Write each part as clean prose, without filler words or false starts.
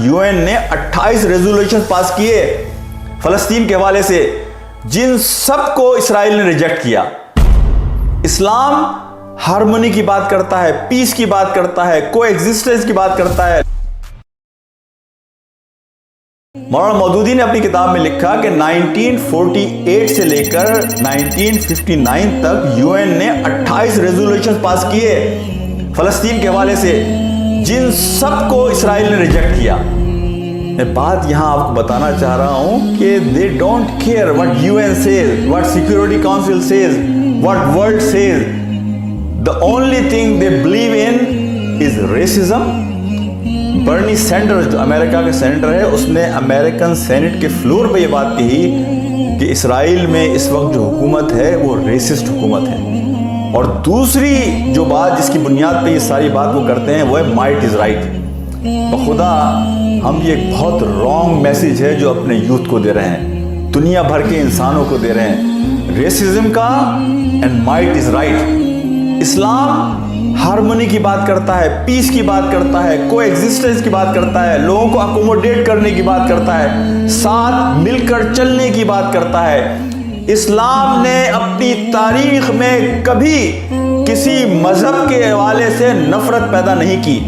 UN ने 28 resolution pass किए फलस्तीन के हवाले से, जिन सब को इसराइल ने रिजेक्ट किया। इस्लाम हार्मनी की बात करता है, पीस की बात करता है, कोएग्जिस्टेंस की बात करता है। मौलाना मौदूदी ने अपनी किताब में लिखा कि 1948 से लेकर 1959 तक यूएन ने 28 रेजोल्यूशन पास किए फलस्तीन के हवाले से, जिन सब को इसराइल ने रिजेक्ट किया। मैं बात यहां आपको बताना चाह रहा हूं कि they don't care what UN says, what security council says, what world says. The only thing they believe in is racism. Bernie Sanders जो अमेरिका के सेनेटर है, उसने अमेरिकन सेनेट के फ्लोर पे ये बात कही कि इसराइल में इस वक्त जो हुकूमत है वो रेसिस्ट हुकूमत है। और दूसरी जो बात जिसकी बुनियाद पे ये सारी बात वो करते हैं वो है माइट इज राइट। बखुदा हम ये बहुत रॉन्ग मैसेज है जो अपने यूथ को दे रहे हैं, दुनिया भर के इंसानों को दे रहे हैं, रेसिज्म का and might is right. Islam harmony की बात करता है, पीस की बात करता है, कोएग्जिस्टेंस की बात करता है, लोगों को अकोमोडेट करने की बात करता है, साथ मिलकर चलने की बात करता है। इस्लाम ने अपनी तारीख में कभी किसी मजहब के हवाले से नफरत पैदा नहीं की,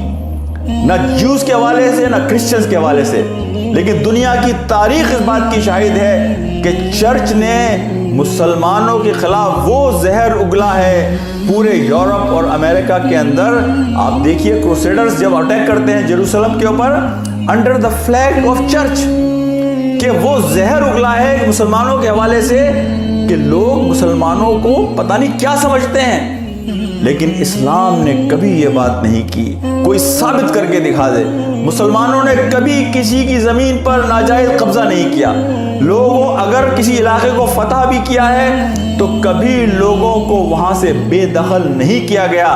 ना ज्यूस के हवाले से ना क्रिश्चियंस के हवाले से। लेकिन दुनिया की तारीख इस बात की शाहिद है कि चर्च ने मुसलमानों के खिलाफ वो जहर उगला है पूरे यूरोप और अमेरिका के अंदर। आप देखिए क्रूसेडर्स जब अटैक करते हैं जेरूसलम के ऊपर under the flag of church, कि वो जहर उगला है मुसलमानों के हवाले से कि लोग मुसलमानों को पता नहीं क्या समझते हैं। लेकिन इस्लाम ने कभी ये बात नहीं की। कोई साबित करके दिखा दे। मुसलमानों ने कभी किसी की जमीन पर नाजायज कब्जा नहीं किया। लोगों अगर किसी इलाके को फतह भी किया है तो कभी लोगों को वहां से बेदखल नहीं किया गया।